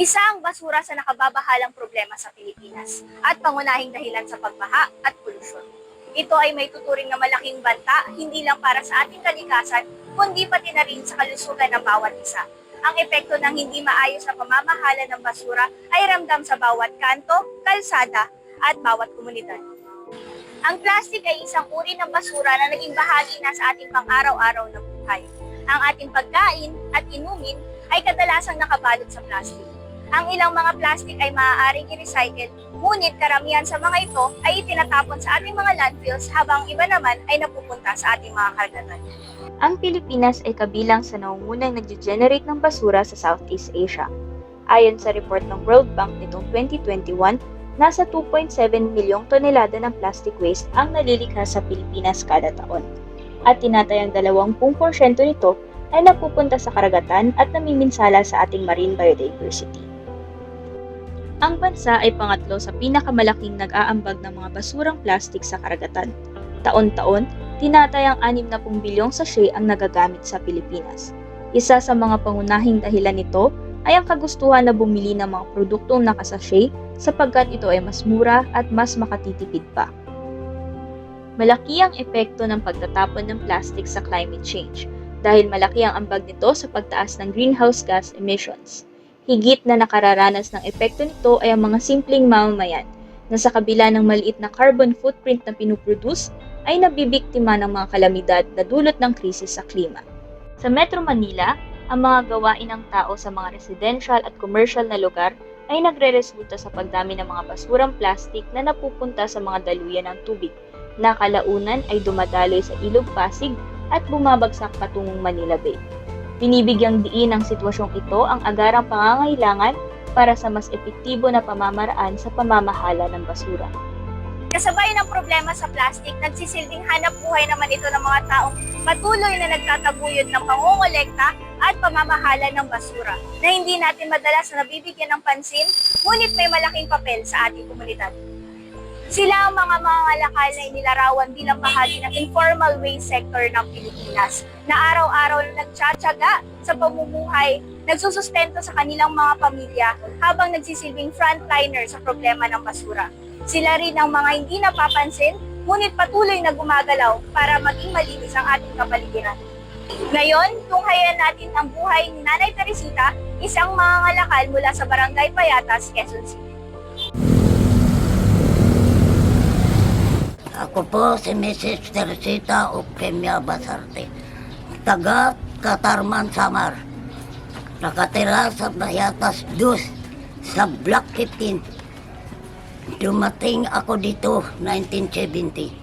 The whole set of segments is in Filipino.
Isa ang basura sa nakababahalang problema sa Pilipinas at pangunahing dahilan sa pagbaha at polusyon. Ito ay may tuturing na malaking banta hindi lang para sa ating kalikasan, kundi pati na rin sa kalusugan ng bawat isa. Ang epekto ng hindi maayos na pamamahala ng basura ay ramdam sa bawat kanto, kalsada at bawat komunidad. Ang plastic ay isang uri ng basura na naging bahagi na sa ating pang-araw-araw na buhay. Ang ating pagkain at inumin ay kadalasang nakabalot sa plastic. Ang ilang mga plastic ay maaaring i-recycle, ngunit karamihan sa mga ito ay itinatapon sa ating mga landfills habang iba naman ay napupunta sa ating mga karagatan. Ang Pilipinas ay kabilang sa nangungunang nag-generate ng basura sa Southeast Asia. Ayon sa report ng World Bank nitong 2021, nasa 2.7 milyong tonelada ng plastic waste ang nalilikha sa Pilipinas kada taon. At tinatayang 20% nito ay napupunta sa karagatan at namiminsala sa ating marine biodiversity. Ang bansa ay pangatlo sa pinakamalaking nag-aambag ng mga basurang plastic sa karagatan. Taon-taon, tinatayang 60 bilyong sachet ang nagagamit sa Pilipinas. Isa sa mga pangunahing dahilan nito ay ang kagustuhan na bumili ng mga produktong nakasachet sapagkat ito ay mas mura at mas makatitipid pa. Malaki ang epekto ng pagtatapon ng plastic sa climate change dahil malaki ang ambag nito sa pagtaas ng greenhouse gas emissions. Higit na nakararanas ng epekto nito ay ang mga simpleng mamamayan na sa kabila ng maliit na carbon footprint na pinuproduce ay nabibiktima ng mga kalamidad na dulot ng krisis sa klima. Sa Metro Manila, ang mga gawain ng tao sa mga residential at commercial na lugar ay nagre-resulta sa pagdami ng mga basurang plastic na napupunta sa mga daluyan ng tubig na kalaunan ay dumadaloy sa Ilog Pasig at bumabagsak patungong Manila Bay. Binibigyang diin ng sitwasyong ito ang agarang pangangailangan para sa mas epektibo na pamamaraan sa pamamahala ng basura. Kasabay ng problema sa plastic, nagsisilbing hanap buhay naman ito ng mga taong patuloy na nagtataguyod ng pangongolekta at pamamahala ng basura na hindi natin madalas na nabibigyan ng pansin, ngunit may malaking papel sa ating komunidad. Sila ang mga lakal na inilarawan bilang bahagi ng informal waste sector ng Pilipinas na araw-araw na nagtsatsaga sa pamumuhay, nagsusustento sa kanilang mga pamilya habang nagsisilbing frontliner sa problema ng basura. Sila rin ang mga hindi napapansin, ngunit patuloy na gumagalaw para maging malinis ang ating kapaligiran. Ngayon, tunghayan natin ang buhay ni Nanay Teresita, isang mangangalakal mula sa Barangay Payatas, Quezon City. Ako po si Mrs. Teresita Ukemia Basarte, taga Katarman, Samar. Nakatira sa Payatas 2 sa Block 15. Dumating ako dito 1970.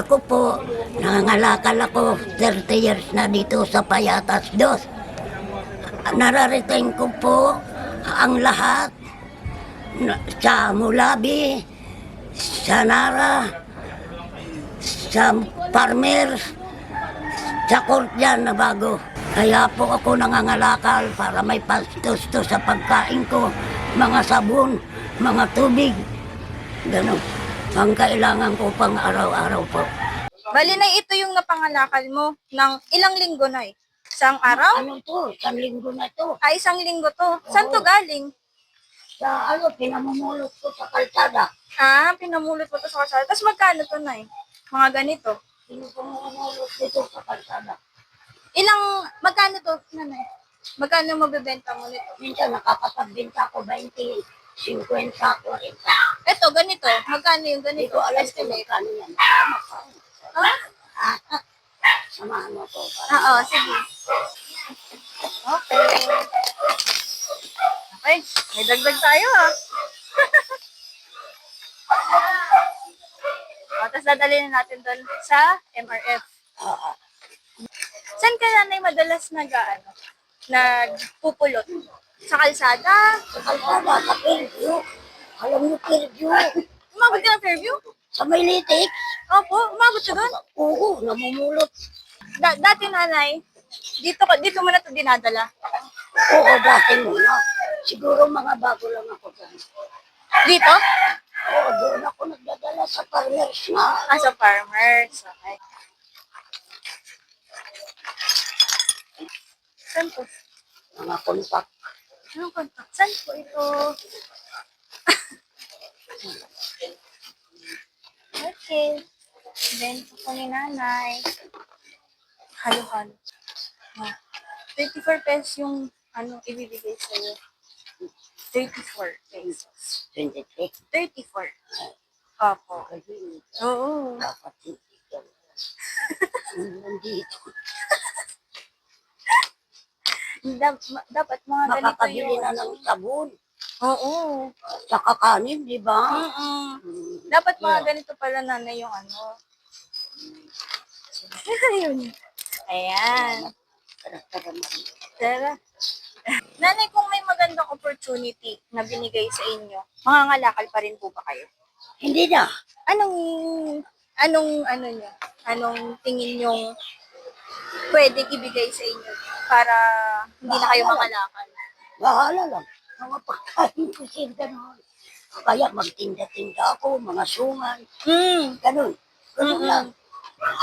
Ako po, nangangalakal ako 30 years na dito sa Payatas 2. Nararating ko po ang lahat sa Mulabi, sa Nara, sa farmer, sa Courtyard na bago. Kaya po ako nangangalakal para may pastusto sa pagkain ko, mga sabon, mga tubig, gano'n. Ang kailangan ko pang araw-araw po. Bali na ito yung napangalakal mo ng ilang linggo na eh. Isang araw? Ano to? Isang linggo na to. Ay, isang linggo to. Saan to galing? Sa pinamumulot ko sa kalsada. Ah, pinamulot mo to sa kalsada. Tapos magkano to na eh? Mga ganito. Pinamumulot dito sa kalsada. Magkano to, nanay? Magkano mabibenta mo nito? Minsan nakakapagbenta ko 20, 50, 40. Ito, ganito. Magkano yung Hindi ganito? ko alam kung Estimate. magkano yan. Tama ka. Ah? Samahan mo ko. Oo, sige. Okay. Okay, may dagdag tayo ah. Tapos dadalhin natin doon sa MRF. Saan ka nanay madalas nagpupulot? Sa kalsada? Sa kalsada, sa Fairview. Alam mo Fairview? Umabot ka ng Fairview? Sa Maylitix? Opo, umabot ka doon? Oo, namumulot. Dati nanay, dito mo na ito dinadala. Oo, dati muna. Siguro mga bago lang ako dyan. Dito? Oo, doon ako nagdadala sa farmers nga. Ah, sa farmers. Okay. Saan to? Mga kontak. Anong contact? Saan po ito? Okay. Bento ko ni nanay. Halo-halo. Ah, 34 pesos yung ibibigay sa'yo. 34 pesos. 23. 34. Opo. Kasi Oo. dapat hindi ka. Nandito. Dapat mga ganito Makakabili yung... na ng sabon. Oo. Sa kakanin, di ba? Dapat mga ganito pala nanay yung Ayun. Ayan. Tara, Tara. Nanay, kung may magandang opportunity na binigay sa inyo, mangangalakal pa rin po ba kayo? Hindi na. Anong tingin yung pwedeng ibigay sa inyo para hindi na kayo mangalakal? Bahala lang. Mga pagkain ko siya gano'n. Kaya magtinda-tinda ako, mga sungan. Ganun. Ganun lang.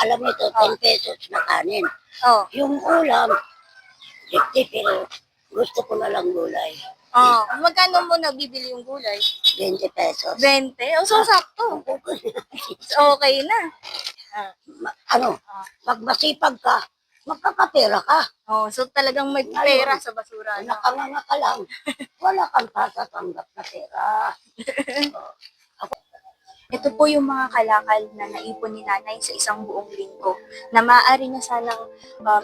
Alam mo ito, 10 pesos na kanin. Oh. Yung ulam, 50 pero gusto ko na lang gulay. Oh, magkano mo nabibili yung gulay? 20 pesos. 20? Oh, so sakto. Okay na. Pag masipag ka, magkakapera ka. Oh, so talagang may pera sa basura. No? Nakanganga ka lang. Wala kang tatanggap na pera. Ito po yung mga kalakal na naipon ni nanay sa isang buong linggo na maaari niya sanang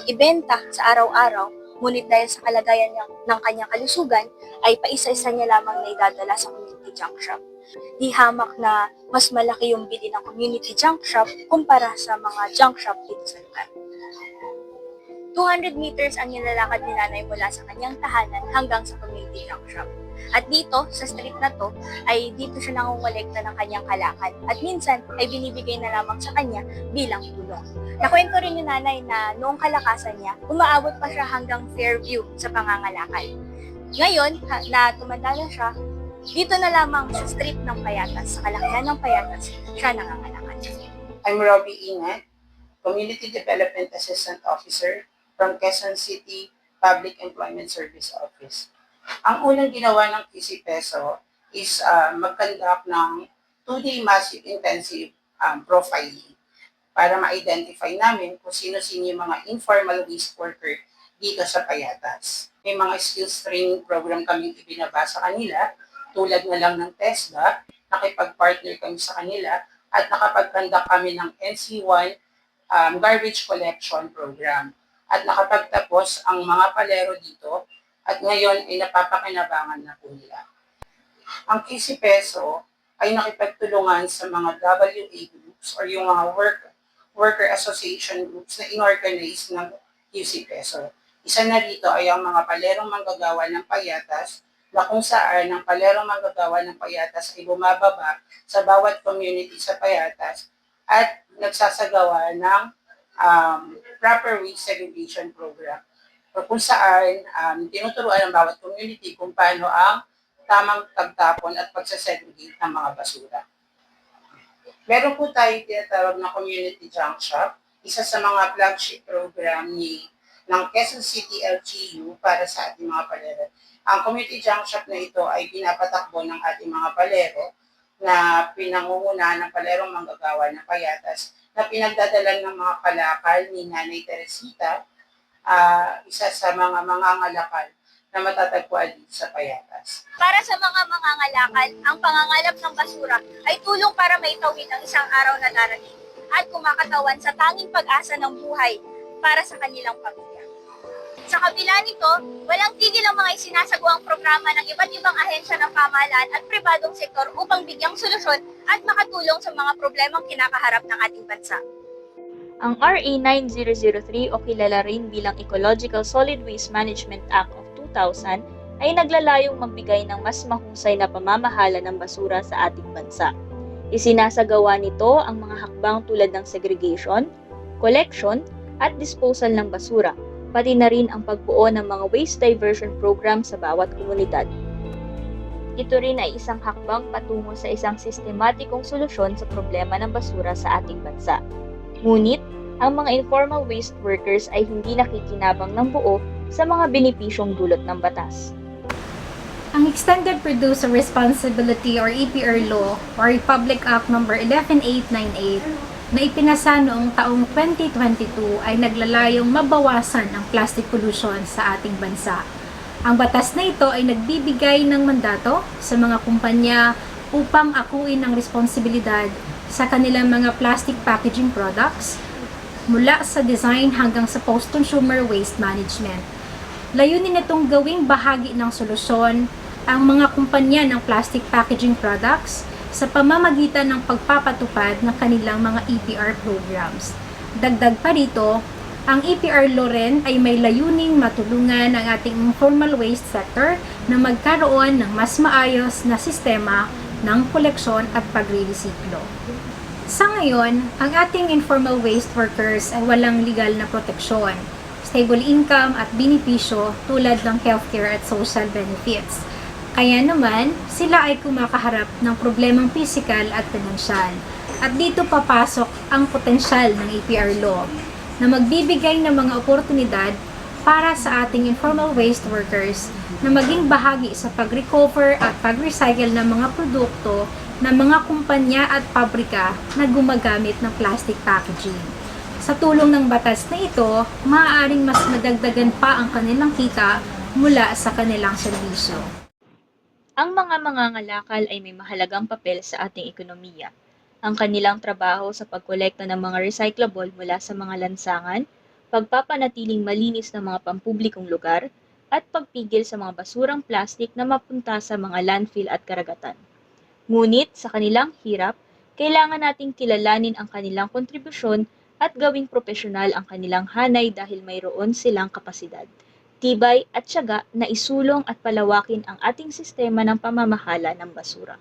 ibenta sa araw-araw, ngunit dahil sa kalagayan ng kanyang kalusugan, ay paisa-isa niya lamang na idadala sa community junk shop. Di hamak na mas malaki yung bili ng community junk shop kumpara sa mga junk shop dito sa lugar. 200 meters ang nilalakad ni nanay mula sa kanyang tahanan hanggang sa community junk shop. At dito, sa street na to, ay dito siya nangongolekta ng kanyang kalakal. At minsan, ay binibigay na lamang sa kanya bilang tulong. Nakwento rin ni nanay na noong kalakasan niya, umaabot pa siya hanggang Fairview sa pangangalakal. Ngayon, na tumanda na siya, dito na lamang sa street ng Payatas, sa kalakihan ng Payatas, siya nangangalakal. I'm Robbie Ingat, Community Development Assistant Officer from Quezon City Public Employment Service Office. Ang unang ginawa ng QC Peso is mag-conduct ng 2-day massive intensive profiling para ma-identify namin kung sino-sino yung mga informal waste worker dito sa Payatas. May mga skills training program kaming ibinaba sa kanila, tulad na lang ng TESDA, nakipag-partner kami sa kanila, at nakapag-conduct kami ng NC1 garbage collection program. At nakapagtapos ang mga palero dito, at ngayon ay napapakinabangan na po nila. Ang QC Peso ay nakipagtulungan sa mga WA groups or yung mga worker association groups na inorganize ng QC Peso. Isa na dito ay ang mga palerong manggagawa ng Payatas na kung saan ang palerong manggagawa ng Payatas ay bumababa sa bawat community sa Payatas at nagsasagawa ng proper waste segregation program, kung saan tinuturuan ng bawat community kung paano ang tamang pagtapon at pagsasegregate ng mga basura. Meron po tayo tinatawag na community junk shop, isa sa mga flagship program ng Quezon City LGU para sa ating mga palero. Ang community junk shop na ito ay pinapatakbo ng ating mga palero na pinangungunahan ng palerong manggagawa ng Payatas na pinagdadalan ng mga kalakal ni Nanay Teresita, isa sa mga mangangalakal na matatagpuan dito sa Payatas. Para sa mga mangangalakal, ang pangangalap ng basura ay tulong para maitawid ang isang araw na darating at kumakatawan sa tanging pag-asa ng buhay para sa kanilang pamilya. Sa kabila nito, walang tigil ang mga isinasagawang programa ng iba't ibang ahensya ng pamahalaan at pribadong sektor upang bigyang solusyon at makatulong sa mga problemang kinakaharap ng ating bansa. Ang RA 9003 o kilala rin bilang Ecological Solid Waste Management Act of 2000 ay naglalayong magbigay ng mas mahusay na pamamahala ng basura sa ating bansa. Isinasagawa nito ang mga hakbang tulad ng segregation, collection, at disposal ng basura, pati na rin ang pagbuo ng mga waste diversion program sa bawat komunidad. Ito rin ay isang hakbang patungo sa isang sistematikong solusyon sa problema ng basura sa ating bansa. Ngunit, ang mga informal waste workers ay hindi nakikinabang ng buo sa mga benepisyong dulot ng batas. Ang Extended Producer Responsibility or EPR Law or Republic Act No. 11898 na ipinasa noong taong 2022 ay naglalayong mabawasan ang plastic pollution sa ating bansa. Ang batas na ito ay nagbibigay ng mandato sa mga kumpanya upang akuin ang responsibilidad sa kanilang mga plastic packaging products mula sa design hanggang sa post-consumer waste management. Layunin nitong gawing bahagi ng solusyon ang mga kumpanya ng plastic packaging products sa pamamagitan ng pagpapatupad ng kanilang mga EPR programs. Dagdag pa rito, ang EPR law rin ay may layuning matulungan ang ating informal waste sector na magkaroon ng mas maayos na sistema ng koleksyon at pagre-resiklo. Sa ngayon, ang ating informal waste workers ay walang legal na proteksyon, stable income at benepisyo tulad ng healthcare at social benefits. Kaya naman, sila ay kumakaharap ng problemang pisikal at pinansyal. At dito papasok ang potensyal ng EPR law na magbibigay ng mga oportunidad para sa ating informal waste workers na maging bahagi sa pag-recover at pag-recycle ng mga produkto ng mga kumpanya at pabrika na gumagamit ng plastic packaging. Sa tulong ng batas na ito, maaaring mas madagdagan pa ang kanilang kita mula sa kanilang serbisyo. Ang mga mangangalakal ay may mahalagang papel sa ating ekonomiya. Ang kanilang trabaho sa pagkolekta ng mga recyclable mula sa mga lansangan, pagpapanatiling malinis ng mga pampublikong lugar, at pagpigil sa mga basurang plastik na mapunta sa mga landfill at karagatan. Ngunit sa kanilang hirap, kailangan nating kilalanin ang kanilang kontribusyon at gawing propesyonal ang kanilang hanay dahil mayroon silang kapasidad, tibay at tiyaga na isulong at palawakin ang ating sistema ng pamamahala ng basura.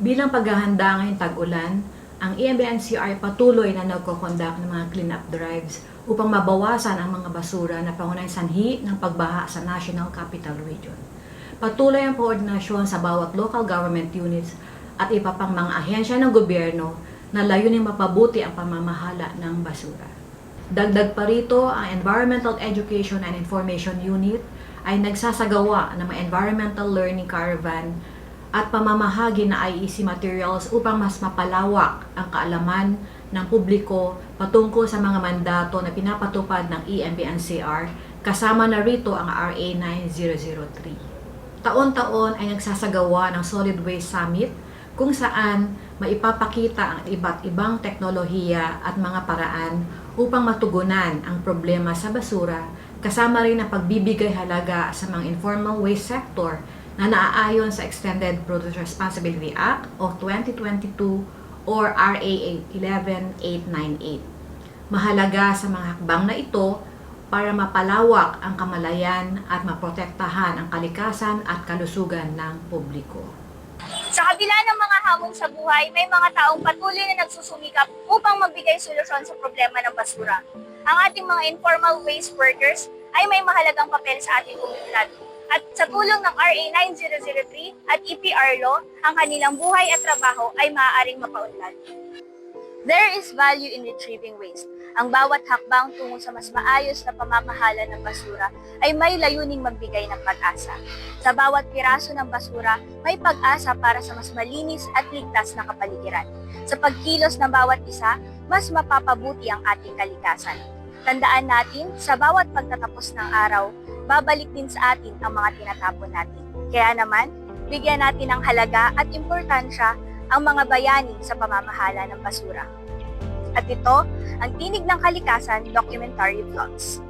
Bilang paghahanda ngayong tag-ulan, ang EMB-NCR patuloy na nagko-conduct ng mga clean-up drives upang mabawasan ang mga basura na pangunahing sanhi ng pagbaha sa National Capital Region. Patuloy ang koordinasyon sa bawat local government units at iba pang mga ahensya ng gobyerno na layuning mapabuti ang pamamahala ng basura. Dagdag pa rito, ang Environmental Education and Information Unit ay nagsasagawa ng mga environmental learning caravan at pamamahagi na IEC materials upang mas mapalawak ang kaalaman ng publiko patungkol sa mga mandato na pinapatupad ng EMB-NCR, kasama na rito ang RA 9003. Taon-taon ay nagsasagawa ng Solid Waste Summit kung saan maipapakita ang iba't ibang teknolohiya at mga paraan upang matugunan ang problema sa basura, kasama rin ang pagbibigay halaga sa mga informal waste sector na naaayon sa Extended Producer Responsibility Act of 2022 or RA 11898. Mahalaga sa mga hakbang na ito para mapalawak ang kamalayan at maprotektahan ang kalikasan at kalusugan ng publiko. Sa kabila ng mga hamon sa buhay, may mga taong patuloy na nagsusumikap upang magbigay solusyon sa problema ng basura. Ang ating mga informal waste workers ay may mahalagang papel sa ating komunidad. At sa tulong ng RA 9003 at EPR Law, ang kanilang buhay at trabaho ay maaaring mapaunlad. There is value in retrieving waste. Ang bawat hakbang tungo sa mas maayos na pamamahala ng basura ay may layuning magbigay ng pag-asa. Sa bawat piraso ng basura, may pag-asa para sa mas malinis at ligtas na kapaligiran. Sa pagkilos ng bawat isa, mas mapapabuti ang ating kalikasan. Tandaan natin, sa bawat pagtatapos ng araw, babalik din sa atin ang mga tinatapon natin. Kaya naman, bigyan natin ng halaga at importansya ang mga bayani sa pamamahala ng basura. At ito, ang Tinig ng Kalikasan Documentary Vlogs.